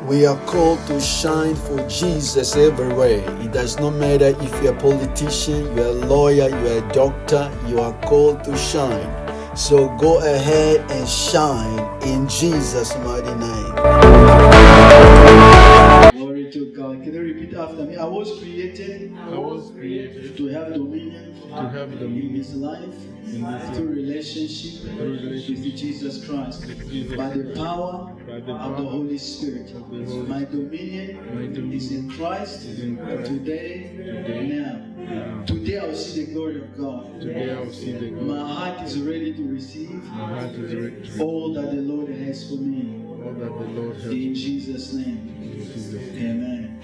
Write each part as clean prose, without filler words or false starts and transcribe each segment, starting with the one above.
We are called to shine for Jesus everywhere. It does not matter if you're a politician, you're a lawyer, you're a doctor, you are called to shine. So go ahead and shine in Jesus' mighty name. Glory to God. Can you repeat after me? I was created to have dominion in this life through relationship with Jesus Christ by the power of the Holy Spirit. My dominion is in Christ today, now. Today I will see the glory of God. My heart is ready to receive all that the Lord has for me. In Jesus' name. Amen.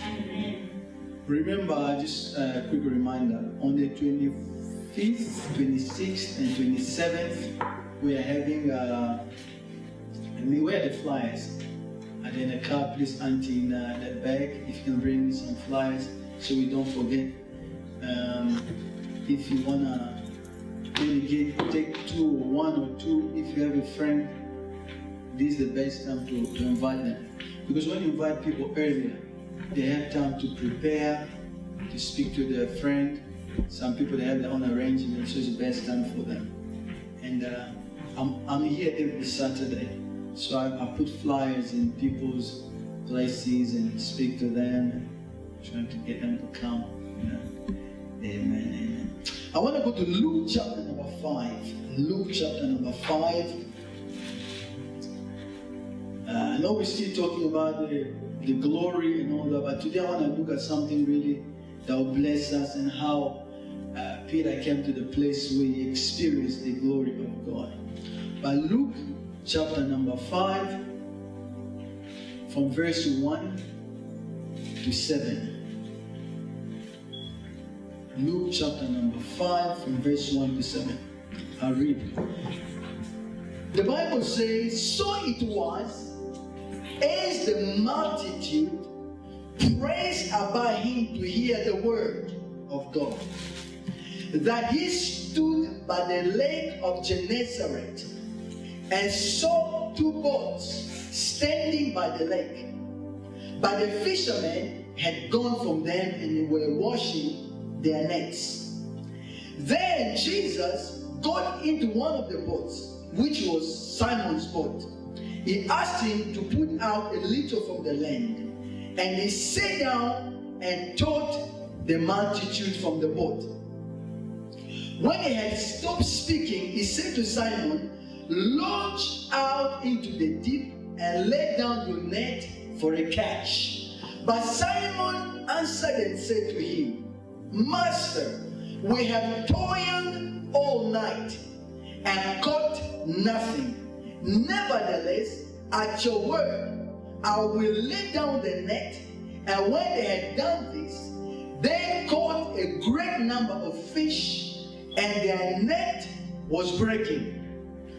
Remember, just a quick reminder, on the 25th, 26th, and 27th, we are having, we have the flyers. And then a car, please, auntie, in that bag, if you can bring me some flyers so we don't forget. If you want to, again, take one or two. If you have a friend, this is the best time to invite them. Because when you invite people earlier, they have time to prepare, to speak to their friend. Some people, they have their own arrangements, so it's the best time for them. And I'm here every Saturday, so I put flyers in people's places and speak to them, trying to get them to come. You know. Amen, amen. I want to go to Luke chapter number 5. Luke chapter number 5. I know we're still talking about the glory and all that, but today I want to look at something really that will bless us and how Peter came to the place where he experienced the glory of God. By Luke chapter number 5, from verse 1 to 7. Luke chapter number 5, from verse 1 to 7. I'll read. The Bible says, so it was, as the multitude praised about him to hear the word of God, that he stood by the lake of Gennesaret and saw two boats standing by the lake. But the fishermen had gone from them and were washing their nets. Then Jesus got into one of the boats, which was Simon's boat. He asked him to put out a little from the land, and he sat down and taught the multitude from the boat. When he had stopped speaking, he said to Simon, launch out into the deep and let down your net for a catch. But Simon answered and said to him, Master, we have toiled all night and caught nothing. Nevertheless, at your word, I will lay down the net. And when they had done this, they caught a great number of fish, and their net was breaking.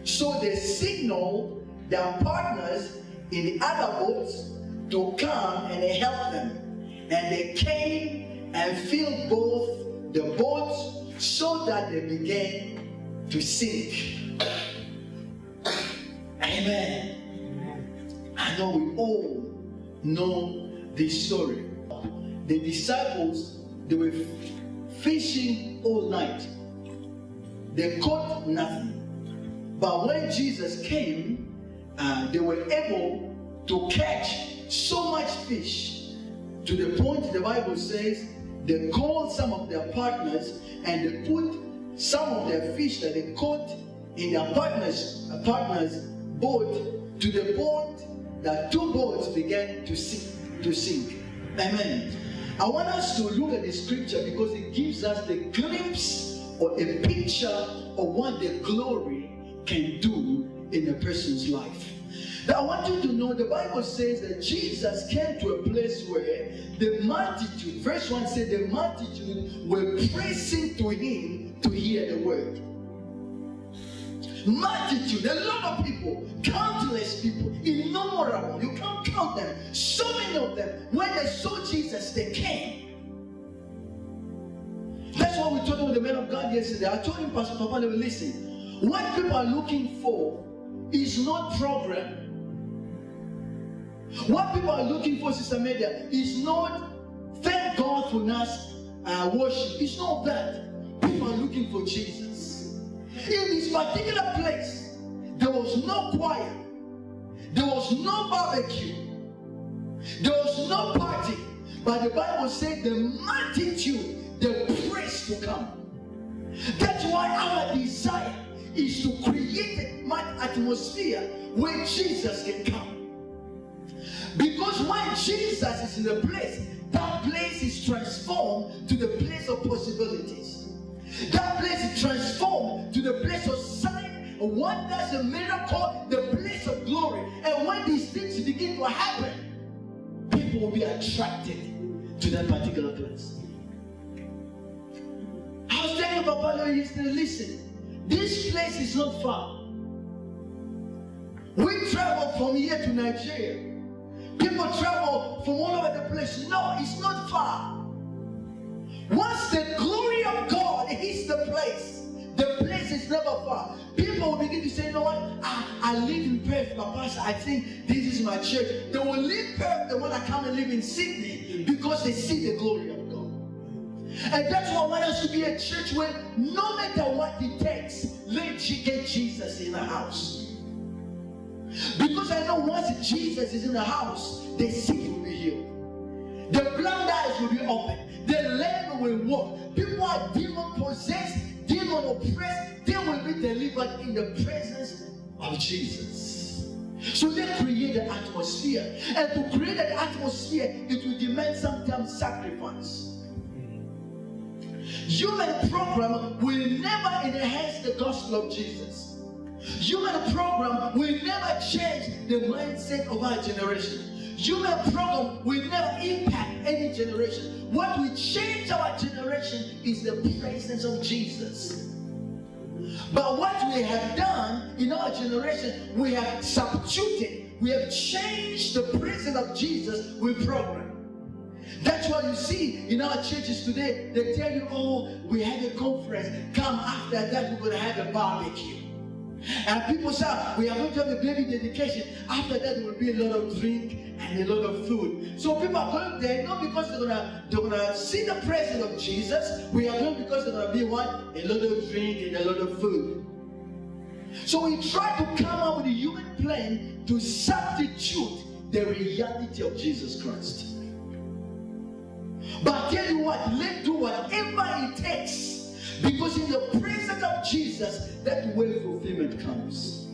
So they signaled their partners in the other boats to come and help them. And they came and filled both the boats so that they began to sink. Amen. I know we all know this story. The disciples, they were fishing all night. They caught nothing. But when Jesus came, they were able to catch so much fish to the point the Bible says they called some of their partners and they put some of their fish that they caught in their partner's boat to the point that two boats began to sink. Amen. I want us to look at the scripture because it gives us the glimpse or a picture of what the glory can do in a person's life. Now I want you to know the Bible says that Jesus came to a place where the multitude, verse 1 said the multitude were praising to him to hear the word. Multitude, a lot of people, countless people, innumerable, you can't count them, so many of them, when they saw Jesus, they came. That's what we told the man of God yesterday. I told him, Pastor Papa, listen, what people are looking for is not program. What people are looking for, Sister Media, is not thank God for us worship. It's not that. People are looking for Jesus. In this particular place, there was no choir, there was no barbecue, there was no party, but the Bible said the multitude, the praise to come. That's why our desire is to create an atmosphere where Jesus can come. Because when Jesus is in the place, that place is transformed to the place of possibilities. That place is transformed to the place of sign, wonders, a miracle, the place of glory. And when these things begin to happen, people will be attracted to that particular place. I was telling Papa yesterday, listen, this place is not far. We travel from here to Nigeria. People travel from all over the place. No, it's not far. Once the glory of God hits the place is never far. People will begin to say, you know what? I live in Perth, Papa. I think this is my church. They will leave Perth, they want to come and live in Sydney because they see the glory of God. And that's why I want us to be a church where no matter what it takes, let's get Jesus in the house. Because I know once Jesus is in the house, the sick will be healed. The blind eyes will be opened. The lame will walk. People are demon possessed, demon oppressed. They will be delivered in the presence of Jesus. So they create the atmosphere. And to create an atmosphere, it will demand sometimes sacrifice. Human program will never enhance the gospel of Jesus. Human program will never change the mindset of our generation. Human program will never impact any generation. What will change our generation is the presence of Jesus. But what we have done in our generation, we have substituted, we have changed the presence of Jesus with program. That's why you see in our churches today, they tell you, oh, we have a conference. Come after that, we're going to have a barbecue. And people say, we are going to have a baby dedication. After that, there will be a lot of drink and a lot of food. So people are going there not because they're gonna see the presence of Jesus. We are going because they're gonna be what? A lot of drink and a lot of food. So we try to come up with a human plan to substitute the reality of Jesus Christ. But I tell you what, let's do whatever it takes. Because in the presence of Jesus, that way fulfillment comes.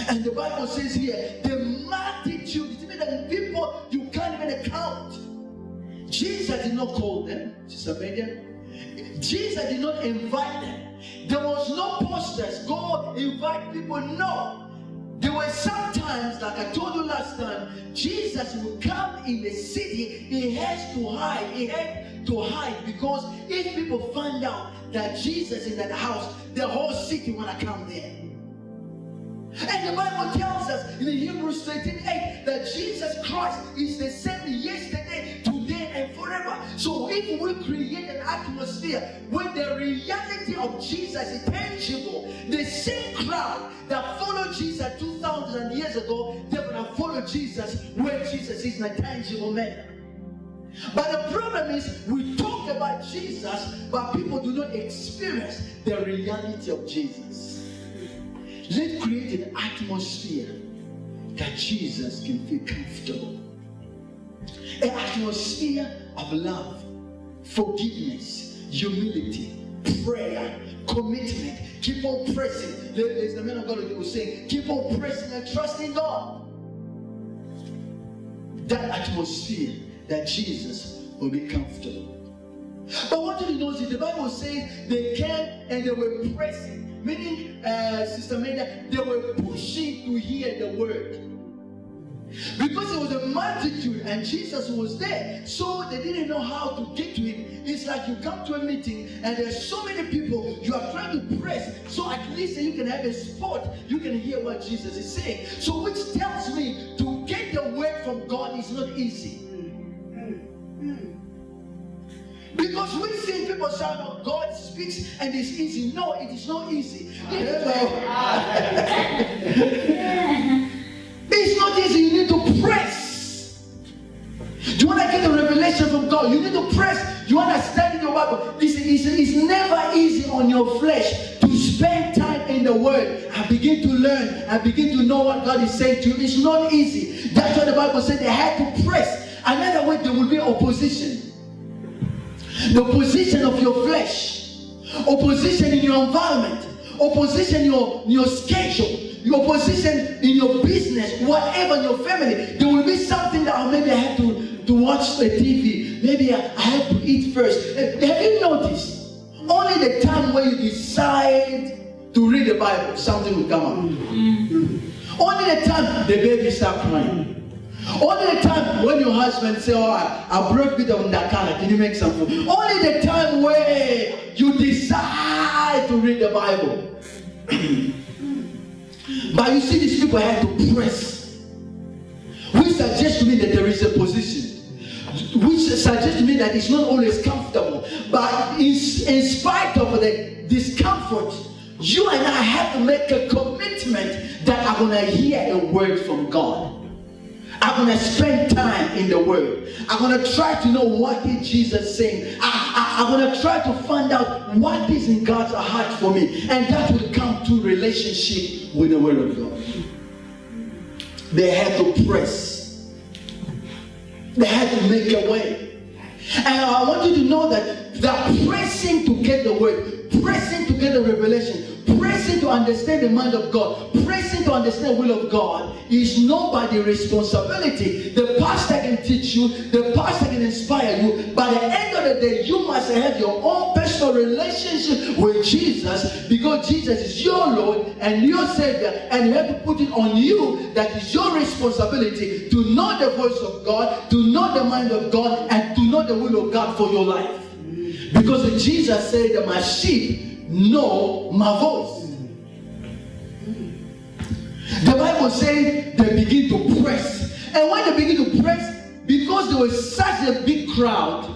And the Bible says here, the multitude, it means that people you can't even count. Jesus did not call them, Sister Megan. Jesus did not invite them. There was no posters, go invite people, no. There were sometimes, like I told you last time, Jesus would come in the city, he has to hide. He had to hide because if people find out that Jesus is in that house, the whole city want to come there. And the Bible tells us in Hebrews 13:8 that Jesus Christ is the same yesterday, today, and forever. So if we create an atmosphere where the reality of Jesus is tangible, the same crowd that followed Jesus 2,000 years ago, they're going to follow Jesus where Jesus is in a tangible manner. But the problem is, we talk about Jesus, but people do not experience the reality of Jesus. Let's create an atmosphere that Jesus can feel comfortable. An atmosphere of love, forgiveness, humility, prayer, commitment. Keep on pressing. There's the man of God who was saying, keep on pressing and trusting God. That atmosphere that Jesus will be comfortable. But what do you know? The Bible says they came and they were pressing. Meaning, Sister Meda, they were pushing to hear the word. Because it was a multitude and Jesus was there. So they didn't know how to get to him. It's like you come to a meeting and there's so many people, you are trying to press. So at least you can have a spot, you can hear what Jesus is saying. So which tells me to get the word from God is not easy. Because we see people say, oh, God speaks and it's easy. No, it is not easy. It's not easy. You need to of flesh to spend time in the Word and begin to learn and begin to know what God is saying to you. It's not easy. That's what the Bible said. They had to press. Another way, there will be opposition. The opposition of your flesh, opposition in your environment, opposition in your schedule, your opposition in your business, whatever in your family. There will be something that maybe I have to watch the TV. Maybe I have to eat first. Have you noticed? Only the time when you decide to read the Bible, something will come up. Only the time the baby starts crying. Only the time when your husband says, "Oh, I broke with on that color. Can you make some food?" Only the time where you decide to read the Bible. But you see, these people had to press. Which suggests to me that there is a position. Which suggests to me that it's not always comfortable. But in spite of the discomfort, you and I have to make a commitment that I'm going to hear a word from God. I'm going to spend time in the Word. I'm going to try to know what is Jesus saying. I'm going to try to find out what is in God's heart for me. And that will come to relationship with the Word of God. They had to press. They had to make a way. And I want you to know that pressing to get the Word, pressing to get the revelation, pressing to understand the mind of God, pressing to understand the will of God is nobody's responsibility. The pastor can teach you, the pastor can inspire you, but at the end of the day, you must have your own personal relationship with Jesus, because Jesus is your Lord and your Savior, and you have to put it on you that is your responsibility to know the voice of God, to know the mind of God, and to know the will of God for your life. Because Jesus said that my sheep know my voice. The Bible says they begin to press. And when they begin to press, because there was such a big crowd,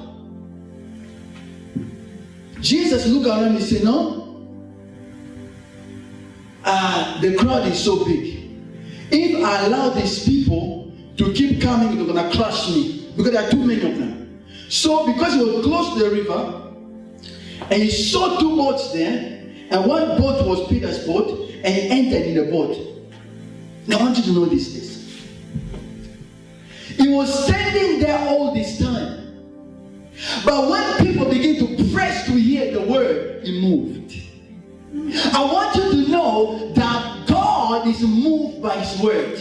Jesus looked around and said, "No, the crowd is so big. If I allow these people to keep coming, they're going to crush me, because there are too many of them." So because he was close to the river, and he saw two boats there, and one boat was Peter's boat, and he entered in the boat. Now I want you to know this. He was standing there all this time. But when people begin to press to hear the word, he moved. I want you to know that God is moved by his word.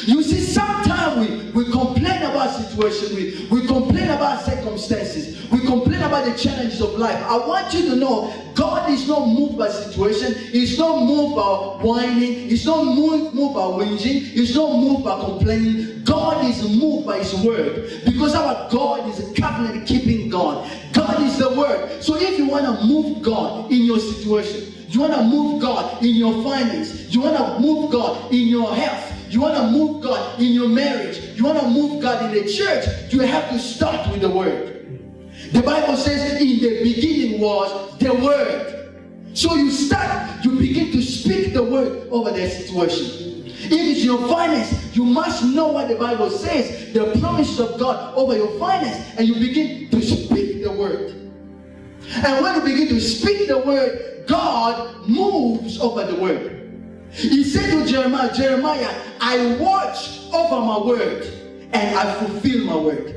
You see, sometimes we complain about situations, we complain about circumstances, we complain about the challenges of life. I want you to know God is not moved by situation. He's not moved by whining. He's not moved by whinging. He's not moved by complaining. God is moved by his word, because our God is a covenant keeping God. God is the word. So if you want to move God in your situation, you want to move God in your finance, you want to move God in your health, you want to move God in your marriage, you want to move God in the church, you have to start with the word. The Bible says in the beginning was the word. So you begin to speak the word over their situation. If it's your finance, you must know what the Bible says, the promises of God over your finance, and you begin to speak the word. And when you begin to speak the word, God moves over the word. He said to Jeremiah, I watch over my word and I fulfill my word.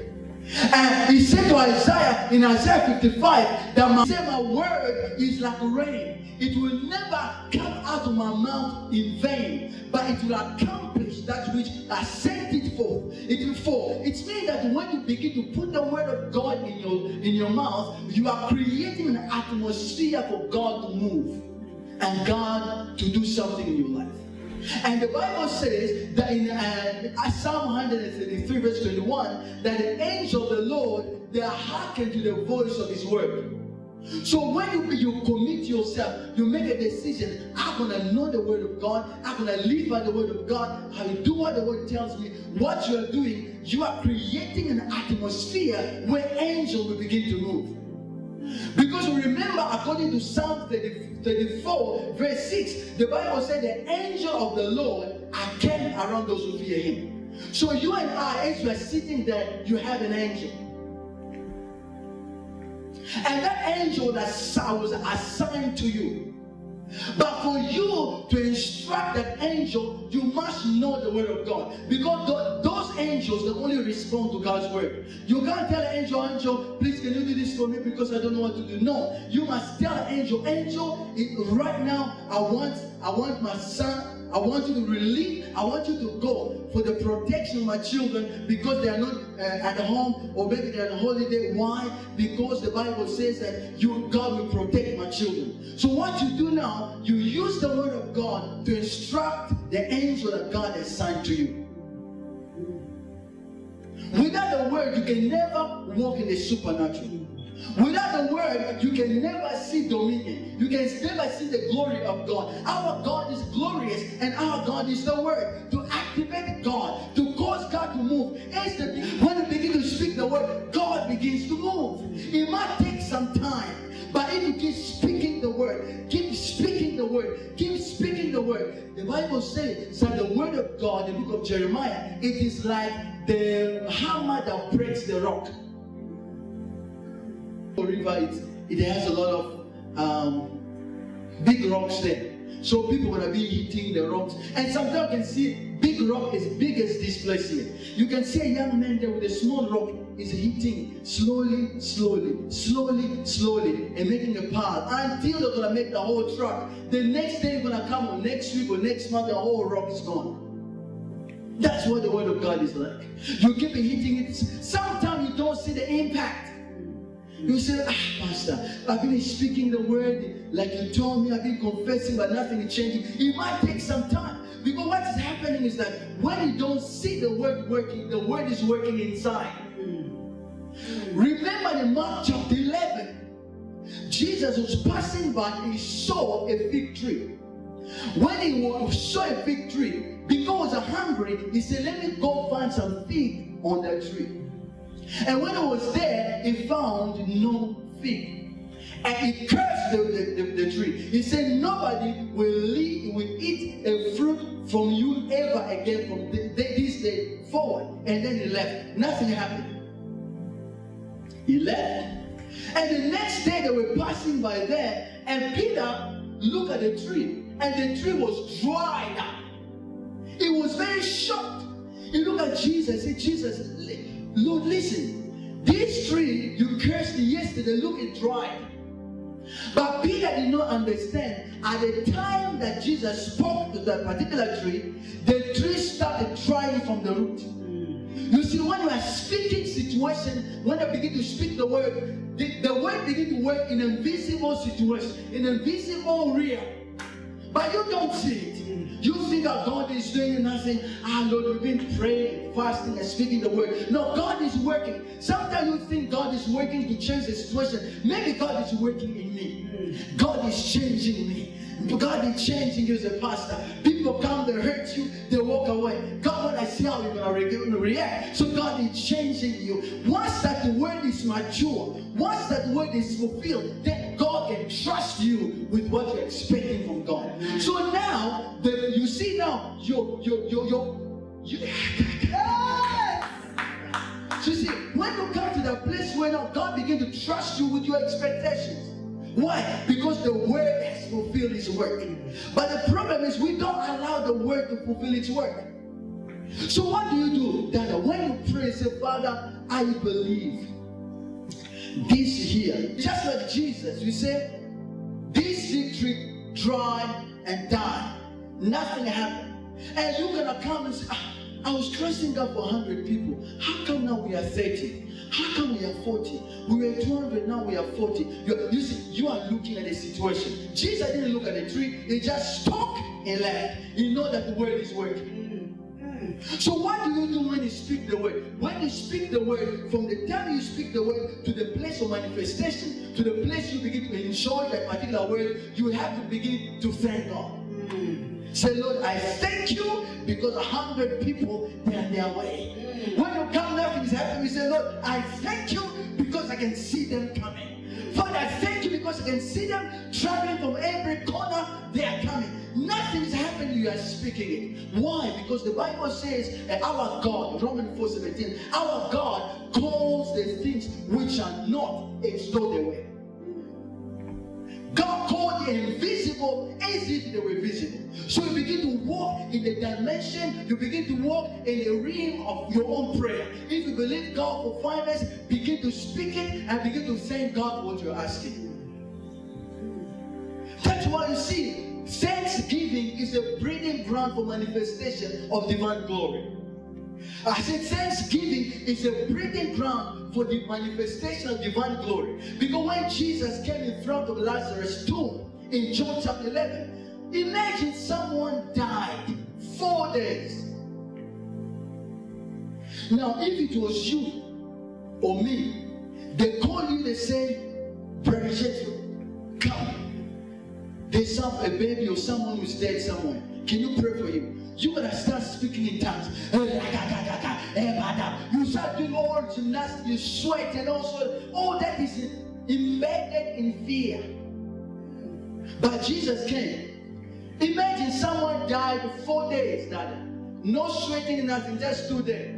And he said to Isaiah in Isaiah 55 that my word is like rain. It will never come out of my mouth in vain, but it will accomplish that which I sent it for. It will fall. It means that when you begin to put the word of God in your mouth, you are creating an atmosphere for God to move and God to do something in your life. And the Bible says that in Psalm 133 verse 21, that the angel of the Lord, they hearken to the voice of his word. So when you commit yourself, you make a decision, I'm going to know the word of God, I'm going to live by the word of God, I will do what the word tells me. What you are doing, you are creating an atmosphere where angels will begin to move. Because remember, according to Psalm 34 verse 6, the Bible said the angel of the Lord are camped around those who fear him. So you and I, as you are sitting there, you have an angel. And that angel that was assigned to you. But for you to instruct that angel, you must know the word of God. Because those angels, they only respond to God's word. You can't tell an angel, please can you do this for me because I don't know what to do. No, you must tell an angel, right now I want my son, I want you to relieve, I want you to go for the protection of my children because they are not at home or maybe they're on holiday. Why? Because the Bible says that God will protect my children. So what you do now, you use the word of God to instruct the angel that God has assigned to you. Without the word, you can never walk in the supernatural. Without the word, you can never see dominion. You can never see the glory of God. Our God is glorious and our God is the word. To activate God, to cause God to move. When you begin to speak the word, God begins to move. It might take some time, but if you keep speaking the word, keep speaking the word, keep speaking the word. The Bible says that the word of God, the book of Jeremiah, it is like the hammer that breaks the rock. River, it has a lot of big rocks there. So people will be hitting the rocks. And sometimes you can see big rock as big as this place here. You can see a young man there with a small rock is hitting slowly, slowly, slowly, slowly, and making a path until they're going to make the whole truck. The next day you're going to come, or next week or next month, the whole rock is gone. That's what the word of God is like. You keep hitting it. Sometimes you don't see the impact. You say, Pastor, I've been speaking the word like you told me, I've been confessing, but nothing is changing. It might take some time. Because what is happening is that when you don't see the word working, the word is working inside. Remember in Mark chapter 11, Jesus was passing by, he saw a fig tree. When he saw a fig tree, because he was hungry, he said, let me go find some fig on that tree. And when he was there, he found no fig. And he cursed the tree. He said, nobody will eat a fruit from you ever again from this day forward. And then he left. Nothing happened. He left. And the next day they were passing by there, and Peter looked at the tree, and the tree was dried up. He was very shocked. He looked at Jesus and said, Jesus, Lord, listen, this tree you cursed yesterday, look, it dried. But Peter did not understand. At the time that Jesus spoke to that particular tree, the tree started drying from the root. You see, when you are speaking situation, when you begin to speak the word, the word begins to work in an invisible situation, in an invisible realm. But you don't see it. You think that God is doing nothing. Lord, we've been praying, fasting, and speaking the word. No, God is working. Sometimes you think God is working to change the situation. Maybe God is working in me. God is changing me. God is changing you as a pastor. People come, they hurt you, they walk away. God, when I see how you're going to react. So God is changing you. Once that the word is mature, once that word is fulfilled, then God can trust you with what you're expecting from God. So now, you see now, So you see, when you come to that place where now God begins to trust you with your expectations. Why? Because the word has fulfilled its work. But the problem is we don't allow the word to fulfill its work. So what do you do? That when you pray, say, Father, I believe this here. Just like Jesus, you say, this fig tree dried and died. Nothing happened. And you're going to come and say, I was trusting God for 100 people. How come now we are 30? How come we are 40? We were 200, now we are 40. You see, you are looking at the situation. Jesus didn't look at the tree. He just spoke and left. You know that the word is working. So what do you do when you speak the word? When you speak the word, from the time you speak the word to the place of manifestation, to the place you begin to enjoy that particular word, you have to begin to thank God. Say, Lord, I thank you because 100 people, they are their way. When you come, nothing is happening. You say, Lord, I thank you because I can see them coming. Father, I thank you because I can see them traveling from every corner. They are coming. Nothing is happening. You are speaking it. Why? Because the Bible says, our God, Romans 4:17, our God calls the things which are not as though they were. God called the invisible as if they were visible. So you begin to walk in the dimension, you begin to walk in the realm of your own prayer. If you believe God for finance, begin to speak it and begin to thank God for what you're asking. That's why you see, thanksgiving is a breeding ground for manifestation of divine glory. I said thanksgiving is a breeding ground for the manifestation of divine glory. Because when Jesus came in front of Lazarus' tomb in John chapter 11, imagine someone died 4 days. Now, if it was you or me, they call you, they say, Brother Jethro, come. There's a baby or someone who's dead somewhere. Can you pray for him? You're going to start speaking in tongues. You start doing all gymnastics, you sweat, and also all that is embedded in fear. But Jesus came. Imagine someone died for 4 days, Dada. No sweating, nothing, just stood there.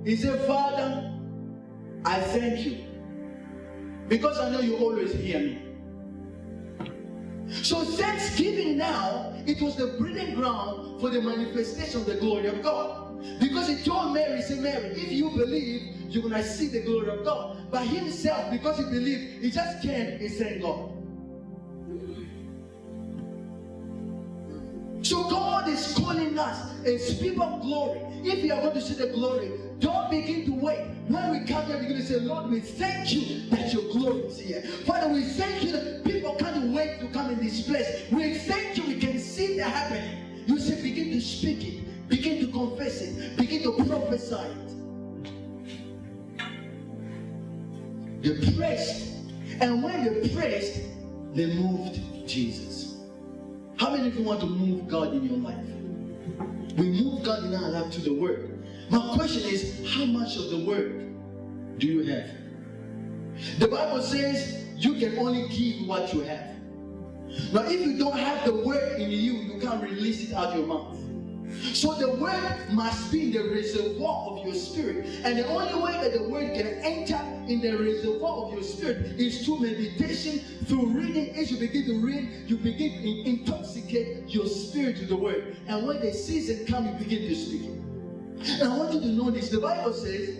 He said, Father, I thank you. Because I know you always hear me. So thanksgiving now, it was the breeding ground for the manifestation of the glory of God. Because he told Mary, he said, Mary, if you believe, you're going to see the glory of God. But himself, because he believed, he just came and thanked God. So God is calling us as people of glory. If you are going to see the glory, don't begin to wait. When we come here, we're going to say, Lord, we thank you that your glory is here. Father, we thank you that people can't wait to come in this place. We thank you, we can see that happening. You say, begin to speak it, begin to confess it, begin to prophesy it. They pressed, and when they pressed, they moved Jesus. How many of you want to move God in your life? We move God in our life to the Word. My question is, how much of the Word do you have? The Bible says you can only give what you have. Now, if you don't have the Word in you, you can't release it out of your mouth. So the Word must be in the reservoir of your spirit. And the only way that the Word can enter in the reservoir of your spirit is through meditation, through reading. As you begin to read, you begin to intoxicate your spirit with the Word. And when the season comes, you begin to speak it. And I want you to know this. The Bible says,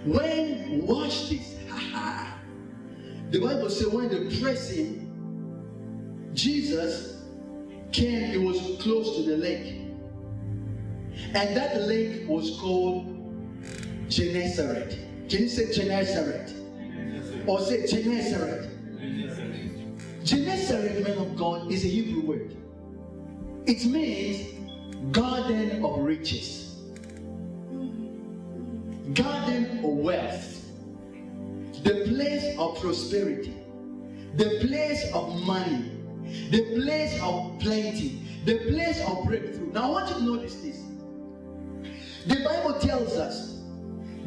watch this. The Bible says when they pressed him, Jesus came, it was close to the lake. And that lake was called Gennesaret. Can you say Gennesaret? Or say Gennesaret? Gennesaret, man of God, is a Hebrew word. It means garden of riches, garden of wealth, the place of prosperity, the place of money, the place of plenty, the place of breakthrough. Now I want you to notice this. The Bible tells us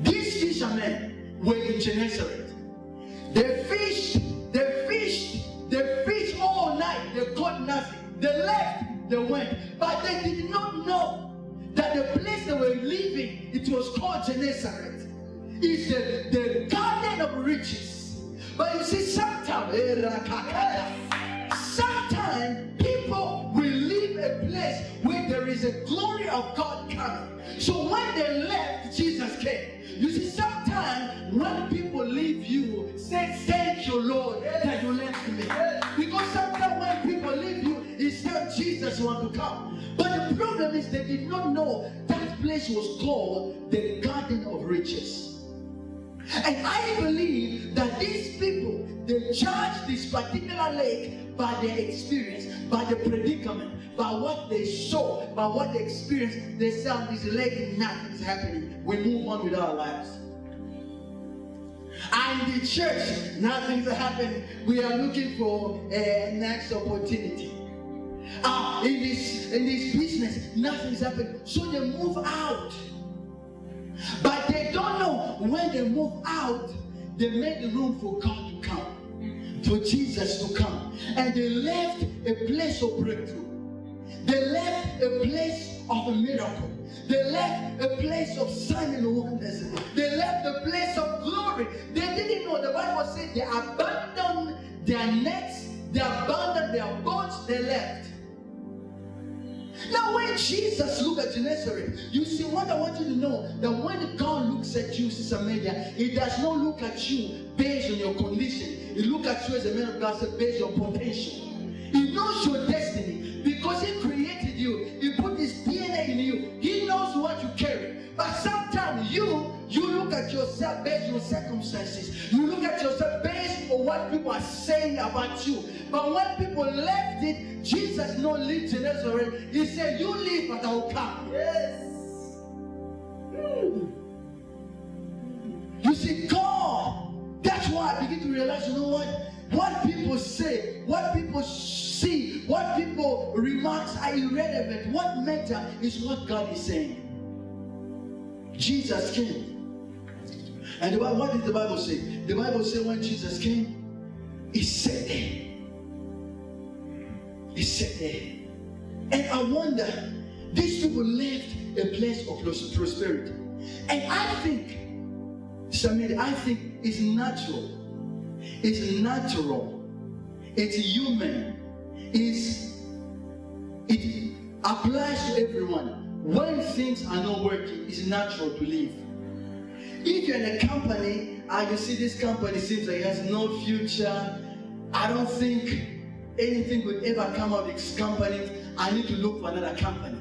these fishermen were in Gennesaret. They fished all night. They caught nothing. They left, they went. But they did not know that the place they were living, it was called Gennesaret, is the garden of riches. But you see, sometimes people will leave a place where there is a glory of God coming. So when they left, Jesus came. You see, sometimes when people leave you, say, thank you, Lord, that you left me. Because sometimes when people leave you, it's not Jesus who want to come. But the problem is they did not know that place was called the Garden of Riches. And I believe that these people, they judge this particular lake by their experience, by the predicament, by what they saw, by what they experienced. They saw this lake, nothing's happening. We move on with our lives. And in the church, nothing's happening. We are looking for a next opportunity. In this business, nothing's happening. So they move out. But they don't know when they move out, they made the room for God to come, for Jesus to come. And they left a place of breakthrough. They left a place of a miracle. They left a place of signs and wonders. They left a place of glory. They didn't know. The Bible said they abandoned their nets, they abandoned their boats, they left. Now when Jesus looked at Gennesaret, you see what I want you to know, that when God looks at you, Sister Media, He does not look at you based on your condition. He looks at you as a man of God based on your potential. He knows your destiny because He created you. He put His DNA in you. He knows what you carry. But sometimes you look at yourself based on your circumstances. You look at yourself based on what people are saying about you. But when people left it, Jesus not leave Gennesaret. He said, you leave, but I will come. Yes. You see, God, that's why I begin to realize, you know what? What people say, what people see, what people remarks are irrelevant. What matters is what God is saying. Jesus came. And what did the Bible say? The Bible said when Jesus came, He sat there. He sat there. And I wonder, these people left a place of prosperity. And I think it's natural. It's natural. It's human. It applies to everyone. When things are not working, it's natural to leave. If you're in a company and you see this company seems like it has no future, I don't think anything could ever come out of this company, I need to look for another company.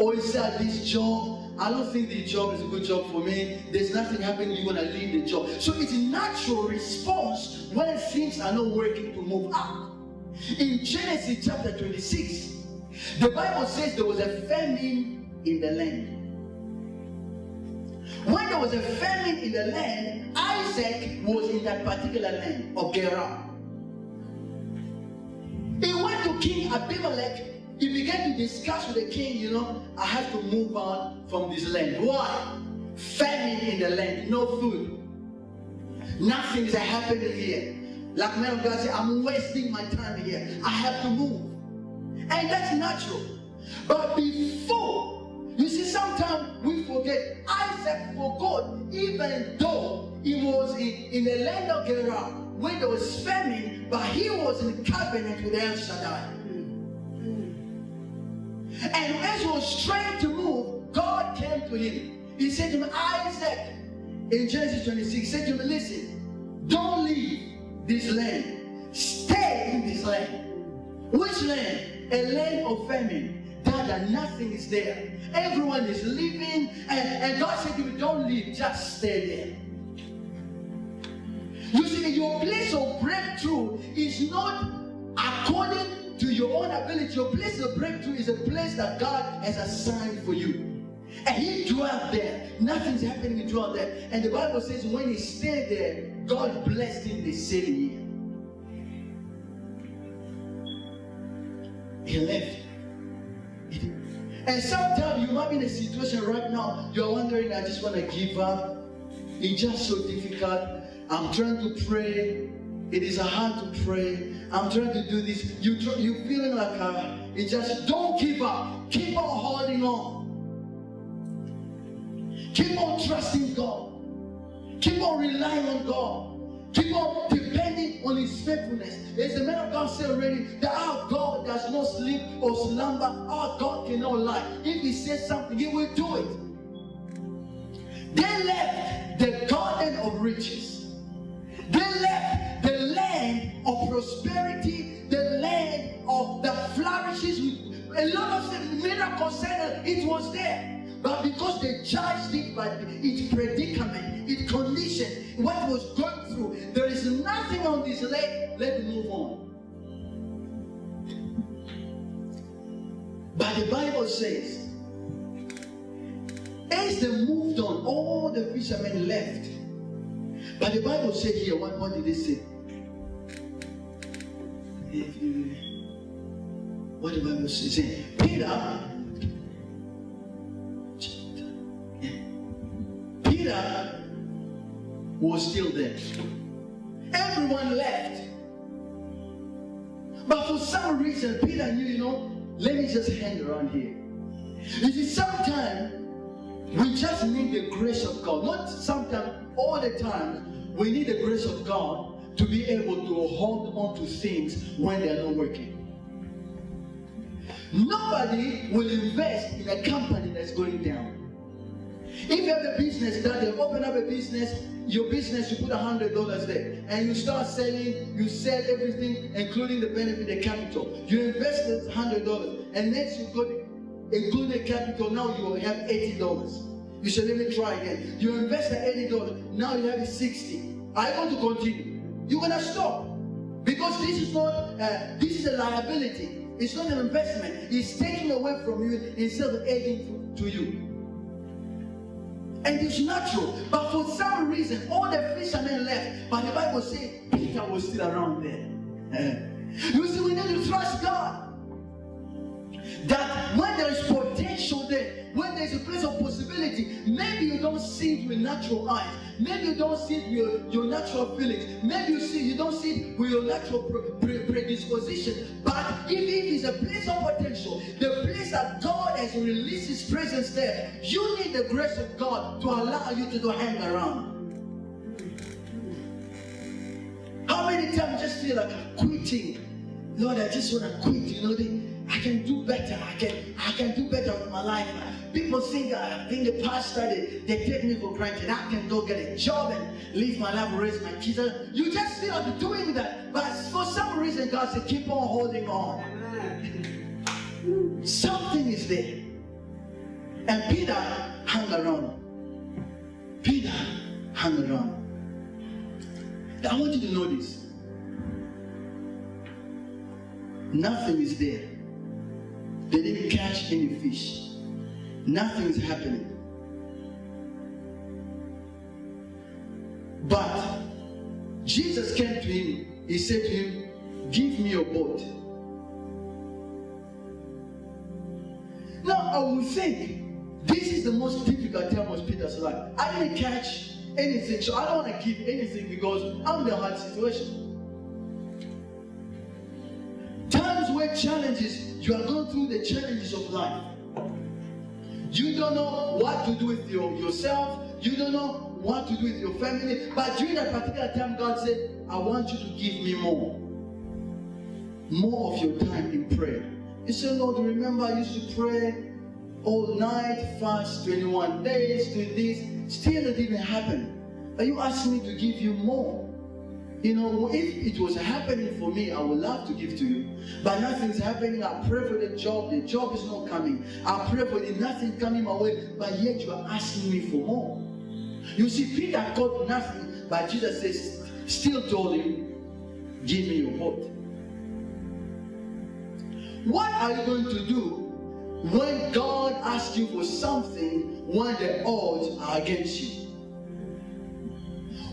Or you say, this job, I don't think the job is a good job for me, there's nothing happening, you want to leave the job. So it's a natural response when things are not working to move up. In Genesis chapter 26, the Bible says there was a famine in the land. When there was a famine in the land, Isaac was in that particular land of Gerar. He went to King Abimelech. He began to discuss with the king, I have to move on from this land. Why? Famine in the land, no food. Nothing is happening here. Like man of God said, I'm wasting my time here. I have to move. And that's natural. But before, you see, sometimes we forget. Isaac forgot, even though he was in the land of Gerar, when there was famine, but he was in covenant with El Shaddai. And as he was trying to move, God came to him. He said to him, Isaac, in Genesis 26, he said to him, listen, don't leave this land. Stay in this land. Which land? A land of famine. That nothing is there. Everyone is living. And God said to him, don't leave, just stay there. You see, your place of breakthrough is not according to your own ability. Your place of breakthrough is a place that God has assigned for you. And he dwelt there. Nothing's happening, he dwelt there. And the Bible says when he stayed there, God blessed him the same year. He left. And sometimes you might be in a situation right now, you're wondering, I just want to give up. It's just so difficult. I'm trying to pray. It is hard to pray. I'm trying to do this. You're feeling like it just don't give up. Keep on holding on. Keep on trusting God. Keep on relying on God. Keep on depending on His faithfulness. As the man of God said already, that our God does not sleep or slumber. Our God cannot lie. If He says something, He will do it. They left the garden of riches. They left the land of prosperity, the land of the flourishes. A lot of the miracles said it was there. But because they judged it by its predicament, its condition, what it was going through, there is nothing on this land, let it move on. But the Bible says, as they moved on, all the fishermen left. But the Bible said here, what did it say? What the Bible says? Peter was still there. Everyone left. But for some reason, Peter knew, let me just hang around here. You see, sometimes we just need the grace of God. Not sometimes, all the time, we need the grace of God to be able to hold on to things when they are not working. Nobody will invest in a company that's going down. If you have a business that they open up a business, your business, you put $100 there, and you start selling, you sell everything, including the benefit, the capital. You invested $100, and next you got include the capital, now you will have $80. You say, let me try again. You invested $80, now you have $60. I want to continue. You're gonna stop because this is not. This is a liability. It's not an investment. It's taking away from you instead of adding to you. And it's natural. But for some reason, all the fishermen left. But the Bible says Peter was still around there. You see, we need to trust God. That when there is potential there, when there is a place of possibility, maybe you don't see it with natural eyes. Maybe you don't see it with your natural feelings. Maybe you don't see it with your natural predisposition. But if it is a place of potential, the place that God has released His presence there, you need the grace of God to allow you to hang around. How many times you just feel like I'm quitting? Lord, I just want to quit. I can do better. I can do better with my life. People think I've been the pastor. They take me for granted. I can go get a job and live my life, raise my kids. You just feel like doing that. But for some reason, God said, keep on holding on. Something is there. And Peter hung around. Peter hung around. I want you to know this. Nothing is there. They didn't catch any fish. Nothing is happening. But Jesus came to him. He said to him, give me your boat. Now I would think this is the most difficult time of Peter's life. I didn't catch anything, so I don't want to give anything because I'm in a hard situation. Times where challenges, you are going through the challenges of life. You don't know what to do with yourself. You don't know what to do with your family. But during that particular time, God said, I want you to give me more. More of your time in prayer. You say, Lord, remember I used to pray all night, fast 21 days, doing this. Still it didn't happen. But you asked me to give you more. If it was happening for me, I would love to give to you. But nothing's happening. I pray for the job is not coming. I pray for nothing coming my way. But yet you are asking me for more. You see, Peter got nothing, but Jesus says, still told him, give me your boat. What are you going to do when God asks you for something when the odds are against you?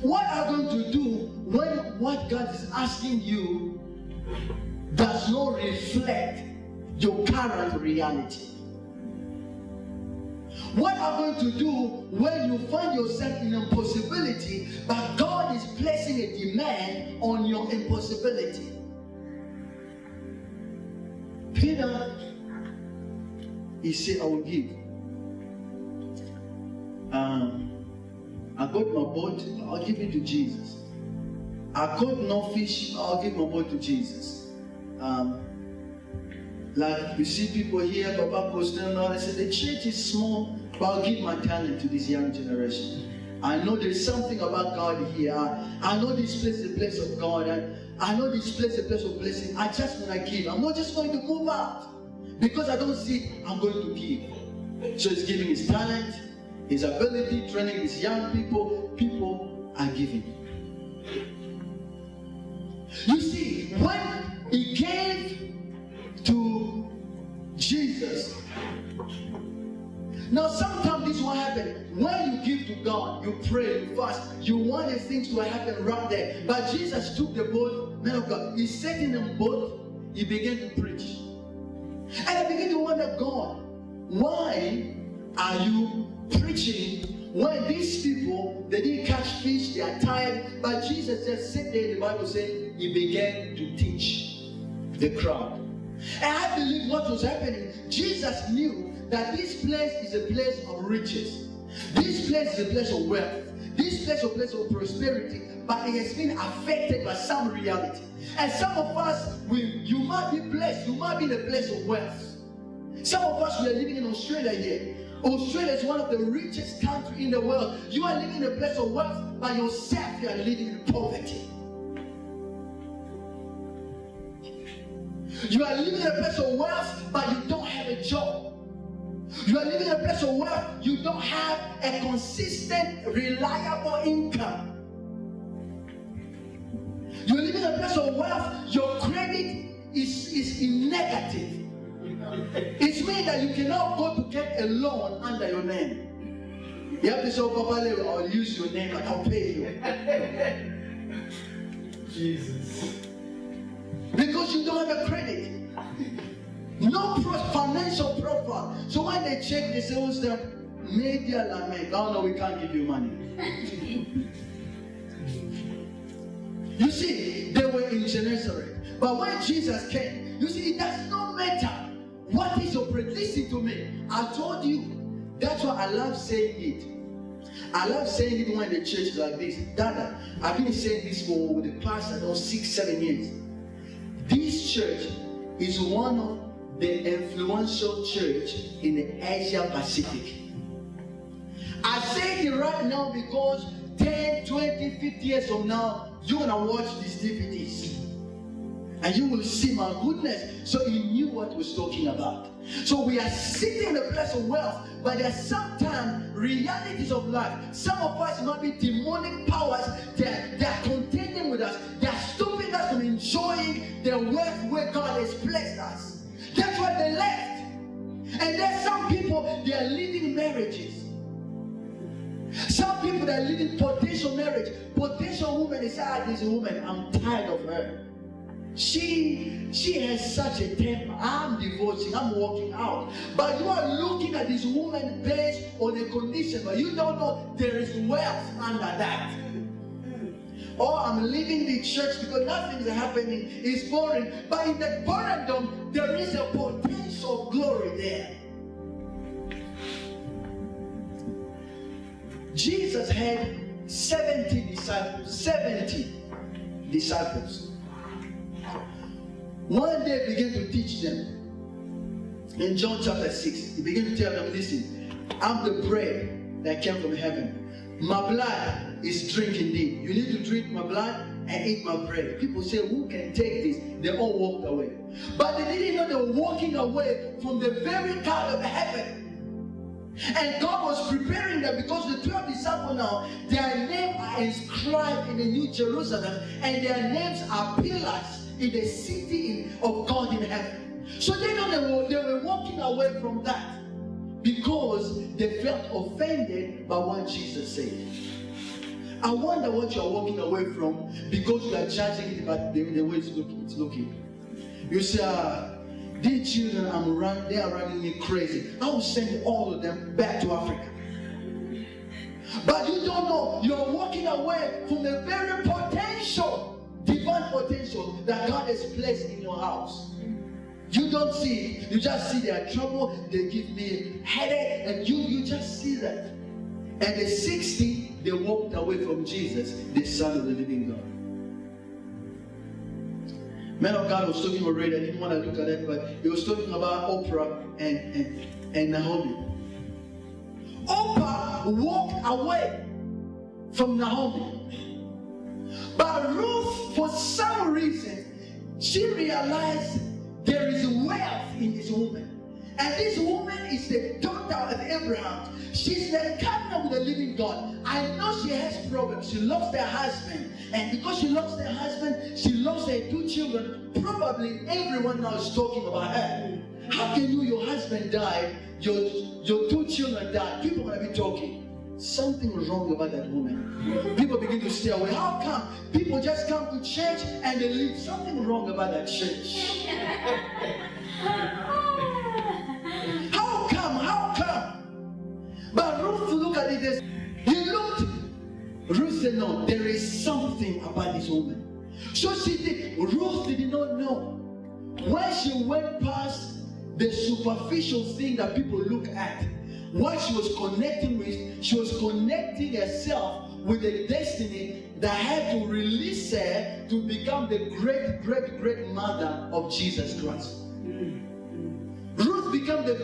What are you going to do when what God is asking you does not reflect your current reality? What are you going to do when you find yourself in impossibility, but God is placing a demand on your impossibility? Peter, he said, I will give. I got my boat, I'll give it to Jesus. I got no fish, I'll give my boat to Jesus. Like you see people here, Papa Postel and all, I said the church is small, but I'll give my talent to this young generation. I know there's something about God here. I know this place is a place of God, and I know this place is a place of blessing. I just want to give. I'm not just going to move out because I don't see it. I'm going to give. So he's giving his talent, his ability, training these young people. People are giving. You see, when he gave to Jesus, now sometimes this will happen. When you give to God, you pray, you fast, you want the things to happen right there. But Jesus took the boat, man of God, he sat in the boat, he began to preach. And I began to wonder, God, why are you preaching when these people, they didn't catch fish, they are tired? But Jesus just sat there, the Bible said, he began to teach the crowd. And I believe what was happening, Jesus knew that this place is a place of riches. This place is a place of wealth. This this place of prosperity, but it has been affected by some reality. And some of us, you might be blessed, you might be in a place of wealth. Some of us, we are living in Australia here. Australia is one of the richest countries in the world. You are living in a place of wealth, but yourself, you are living in poverty. You are living in a place of wealth, but you don't have a job. You are living in a place of wealth, you don't have a consistent, reliable income. You are living in a place of wealth, your credit is in negative. It means that you cannot go to get a loan under your name. You have to say, oh, Papa, I'll use your name and I'll pay you. Jesus. Because you don't have a credit. No financial profile. So when they check, they say, what's the media lament? Oh no, we can't give you money. You see, they were in Gennesaret. But when Jesus came, you see, it does not matter what is your predicament. Listen to me. I told you, that's why I love saying it. I love saying it when the church is like this. Dada, I've been saying this for the past 6-7 years. This church is one of the influential church in the Asia Pacific. I say it right now because 10, 20, 50 years from now, you're going to watch these DVDs. And you will see, my goodness, so he knew what he was talking about. So we are sitting in a place of wealth, but there are sometimes realities of life. Some of us might be demonic powers that are contending with us. They are stopping us from enjoying the wealth where God has placed us. That's why they left. And there's some people, they are leaving marriages. Some people that are living potential marriage. Potential woman is, this woman, I'm tired of her. She has such a temper. I'm divorcing, I'm walking out. But you are looking at this woman based on a condition, but you don't know there is wealth under that. Or I'm leaving the church because nothing's happening. It's boring. But in the boredom, there is a potential glory there. Jesus had 70 disciples. 70 disciples. One day he began to teach them. In John chapter 6, he began to tell them, listen, I'm the bread that came from heaven. My blood is drink indeed. You need to drink my blood and eat my bread. People say, who can take this? They all walked away. But they didn't know they were walking away from the very God of heaven. And God was preparing them because the 12 disciples now, their names are inscribed in the New Jerusalem, and their names are pillars in the city of God in heaven. So they know they were walking away from that because they felt offended by what Jesus said. I wonder what you are walking away from because you are judging it by the way it's looking. You say, these children they are running me crazy. I will send all of them back to Africa. But you don't know, you're walking away from the very potential, divine potential that God has placed in your house. You don't see it. You just see their trouble. They give me a headache, and you just see that. And the 60, they walked away from Jesus, the Son of the living God. Man of God was talking already. I didn't want to look at it, but he was talking about Oprah and Naomi. Oprah walked away from Naomi. But Ruth, for some reason, she realized there is wealth in this woman. And this woman is the daughter of Abraham. She's the covenant with the living God. I know she has problems. She lost her husband. And because she lost her husband, she lost her 2 children. Probably everyone now is talking about her. How can your husband died, your 2 children died? People are going to be talking. Something wrong about that woman. People begin to stay away. How come people just come to church and they leave? Something wrong about that church. How come? But Ruth looked at it. He looked. Ruth said, no, there is something about this woman. So Ruth did not know. When she went past the superficial thing that people look at, what she was connecting with, she was connecting herself with a destiny that had to release her to become the great mother of Jesus Christ. Ruth became the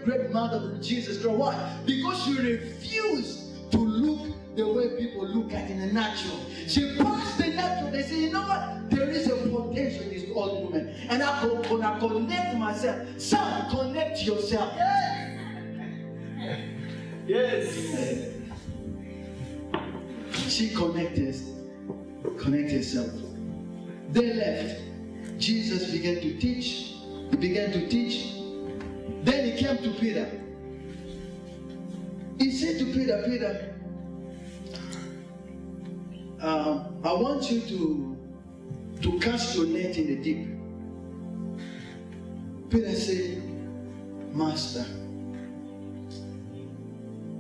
great mother of Jesus Christ. Why? Because she refused to look the way people look at in the natural. She passed the natural. They say, you know what? There is a potential in this old woman. And I'm gonna connect myself. Son, connect yourself. Yes. She connected herself. They left. Jesus began to teach. He began to teach. Then he came to Peter. He said to Peter, Peter, I want you to cast your net in the deep. Peter said, Master,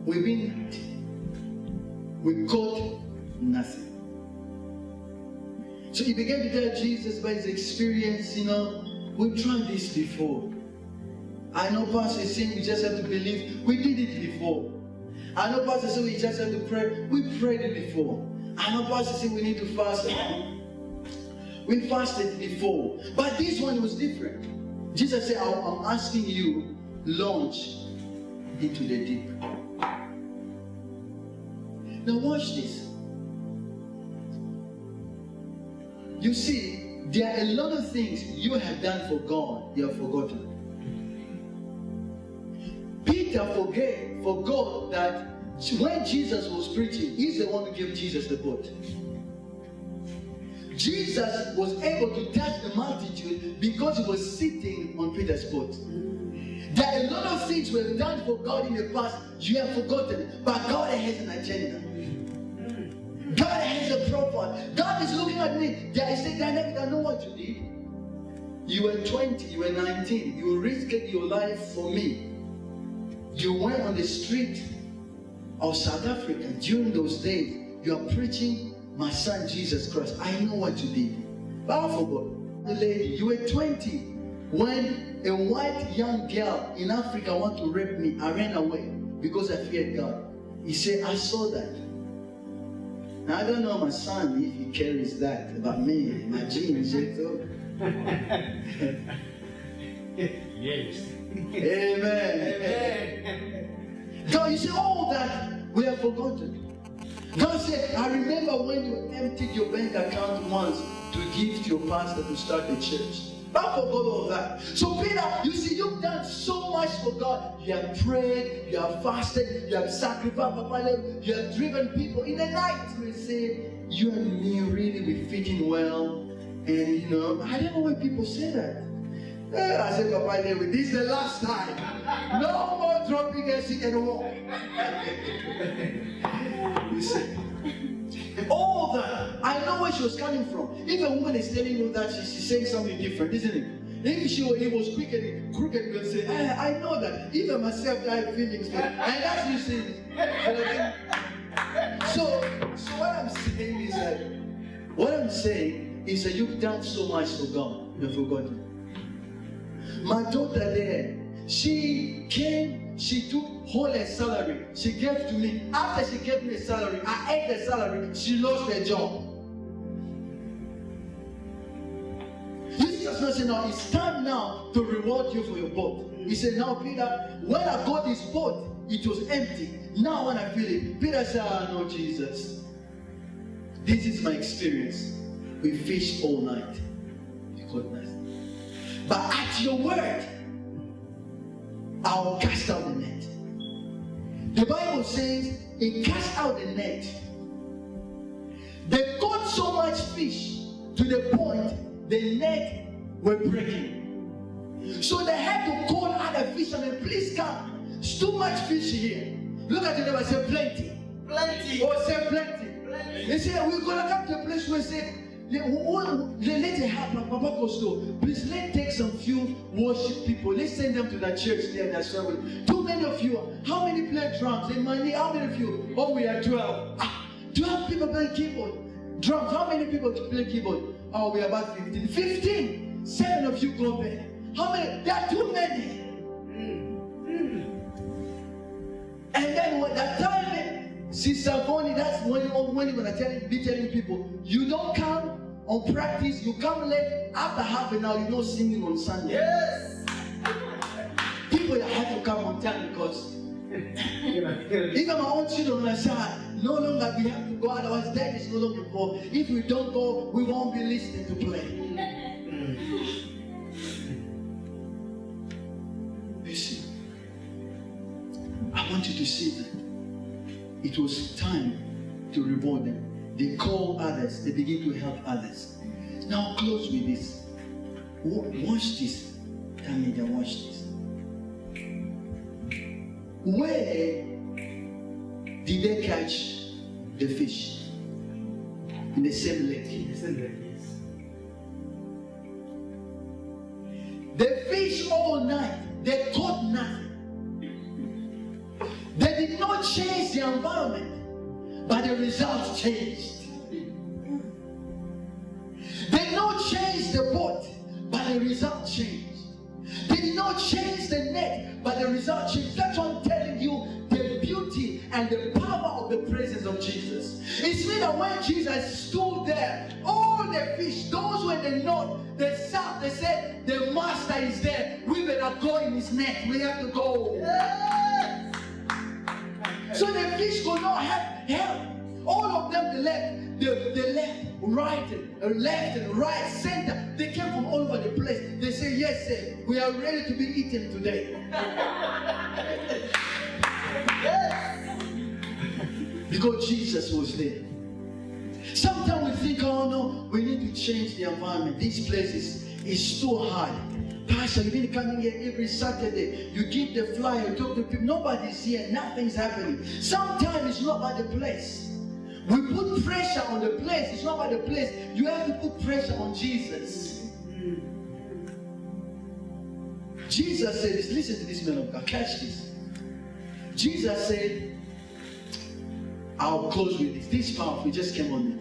we caught nothing. So he began to tell Jesus by his experience, we've tried this before. I know Pastor is saying we just have to believe. We did it before. I know Pastor said we just have to pray. We prayed it before. I know Pastor said we need to fast. We fasted before. But this one was different. Jesus said, I'm asking you, launch into the deep. Now watch this. You see, there are a lot of things you have done for God, you have forgotten. Peter forgot that when Jesus was preaching, he's the one who gave Jesus the boat. Jesus was able to touch the multitude because he was sitting on Peter's boat. There are a lot of things we have done for God in the past you have forgotten, but God has an agenda. God has a profile. God is looking at me. There is a dynamic. I know what you did. You were 20, you were 19. You risked your life for me. You went on the street of South Africa during those days. You are preaching my son Jesus Christ. I know what you did. But I forgot. The lady, you were 20 when a white young girl in Africa wanted to rape me. I ran away because I feared God. He said, I saw that. Now, I don't know my son if he carries that about me, my genes, so. Yes. Amen. Amen. God, you say all that we have forgotten. God said, I remember when you emptied your bank account once to give to your pastor to start a church. But I forgot all that. So Peter, you see, you've done so much for God. You have prayed, you have fasted, you have sacrificed, you have driven people. In the night, we say, you and me really be fitting well. And I don't know why people say that. I said, Papa, this is the last time. No more dropping a sick and walk. You see, all that. I know where she was coming from. If a woman is telling you that, she's saying something different, isn't it? If it was crooked, you'll say, I know that. Even myself, I have feelings. And that's you see. So what I'm saying is that you've done so much for God, you've forgotten. My daughter there, she came, she took all her salary, she gave to me. After she gave me a salary, I ate the salary, she lost her job. Jesus not said, now it's time now to reward you for your boat. He said, now Peter, when I got this boat, it was empty. Now when I feel it, Peter said, no, Jesus, this is my experience. We fished all night. We caught nothing. But at your word, I will cast out the net. The Bible says, he cast out the net. They caught so much fish to the point the net were breaking. So they had to call other fishermen, please come. It's too much fish here. Look at the neighbor and say, plenty. Plenty. Or say plenty. Plenty. They say, we're going to come to a place where say, let it happen, Papa Costo. Please let's take some few worship people. Let's send them to that church there that's serving. Too many of you. How many play drums? And money? How many of you? Oh, we are 12. 12 people play keyboard. Drums. How many people play keyboard? Oh, we are about 15. 15. 7 of you go there. How many? There are too many. And then when that time, Sister Bonnie, that's when you're gonna be telling people, you don't come on practice, you come late. After half an hour, you're not singing on Sunday. Yes. People have to come on time because even my own children, I say, no longer we have to go, otherwise dad is no longer involved. If we don't go, we won't be listening to play. Listen, I want you to see that it was time to reward them. They call others, they begin to help others. Now close with this. Watch this. Tell me that watch this. Where did they catch the fish? In the same lake. Yes. The fish all night, they caught nothing. They did not change the environment, but the result changed. They did not change the boat, but the result changed. They did not change the net, but the result changed. That's what I'm telling you, the beauty and the power of the presence of Jesus. It's mean that when Jesus stood there, all the fish, those were the north, the south, they said, the master is there. We better go in his net. We have to go. Yes. So the fish could not have help. All of them, they left, left and right, center. They came from all over the place. They say, yes, sir, we are ready to be eaten today. Yes. Because Jesus was there. Sometimes we think, oh no, we need to change the environment. This place is too hard. Pastor, you need to come in here every Saturday. You give the flyer, you talk to people. Nobody's here, nothing's happening. Sometimes it's not about the place. We put pressure on the place. It's not about the place. You have to put pressure on Jesus. Jesus said this. Listen to this, man of God. Catch this. Jesus said, I'll close with this. This powerful. It just came on me.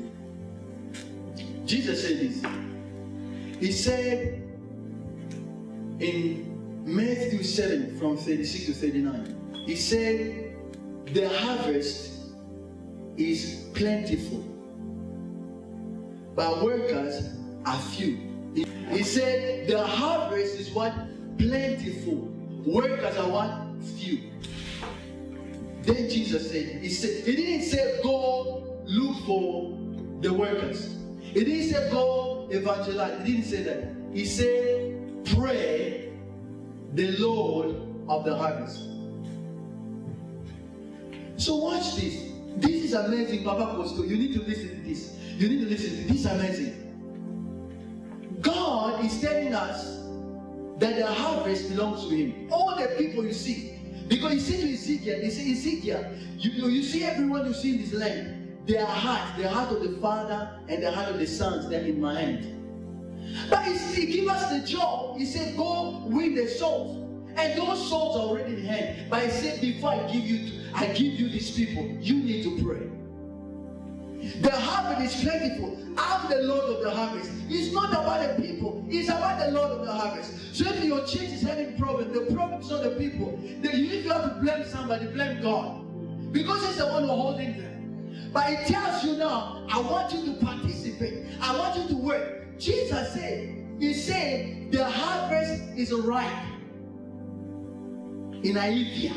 Jesus said this. He said in Matthew 7 from 36 to 39. He said, the harvest is plentiful, but workers are few. He said the harvest is what? Plentiful. Workers are what? Few. Then Jesus said, he didn't say go look for the workers. He didn't say go evangelize. He didn't say that. He said pray the Lord of the harvest. So watch this. This is amazing, Papa Costco. You need to listen to this. You need to listen to this. This is amazing. God is telling us that the harvest belongs to Him. All the people you see. Because you see to Ezekiel, you see everyone you see in this land. Their heart of the Father and the heart of the sons, they're in my hand. But He gave us the job. He said, go win the souls. And those souls are already in hand. But He said, before I give you these people, you need to pray. The harvest is plentiful. I'm the Lord of the harvest. It's not about the people. It's about the Lord of the harvest. So if your church is having problems, the problem is not the people. Then if you have to blame somebody, blame God. Because He's the one who's holding them. But He tells you now, I want you to participate. I want you to work. Jesus said, He said, the harvest is ripe in Aivia.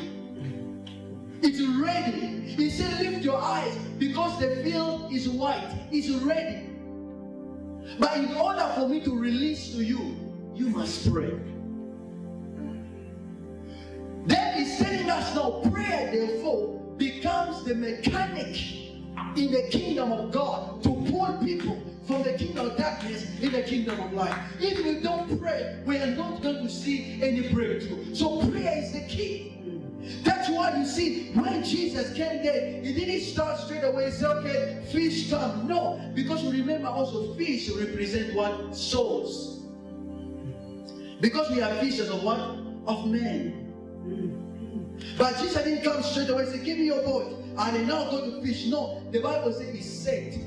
It's ready. He said, lift your eyes because the field is white. It's ready. But in order for me to release to you, you must pray. Then He's telling us now, prayer therefore becomes the mechanic in the kingdom of God to pull people from the kingdom of darkness in the kingdom of light. If we don't pray, we are not going to see any breakthrough. So prayer is the key. That's why you see when Jesus came there, He didn't start straight away and say, okay, fish come. No, because remember also fish represent what? Souls. Because we are fishers of what? Of men. But Jesus didn't come straight away and say, give me your boat and then now go to fish. No, the Bible says He said,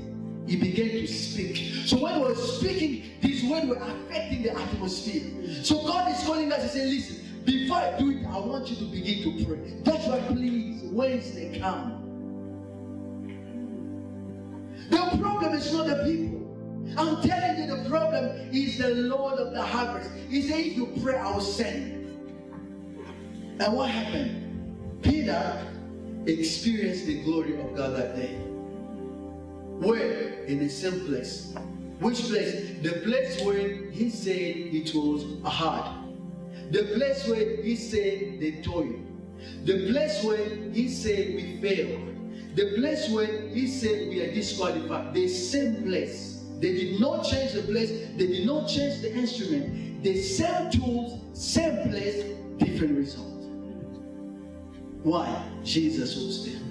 He began to speak. So when He was speaking, these words were affecting the atmosphere. So God is calling us and saying, listen, Before I do it, I want you to begin to pray. That's why, please, Wednesday come. The problem is not the people. I'm telling you, the problem is the Lord of the harvest. He said, if you pray, I will send. And what happened? Peter experienced the glory of God that day. Where? In the same place. Which place? The place where he said it was hard. The place where he said they told. The place where he said we failed. The place where he said we are disqualified. The same place. They did not change the place. They did not change the instrument. The same tools, same place, different result. Why? Jesus was there.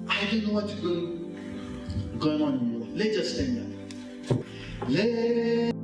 I don't know what's going on in your life. Let's just stand up.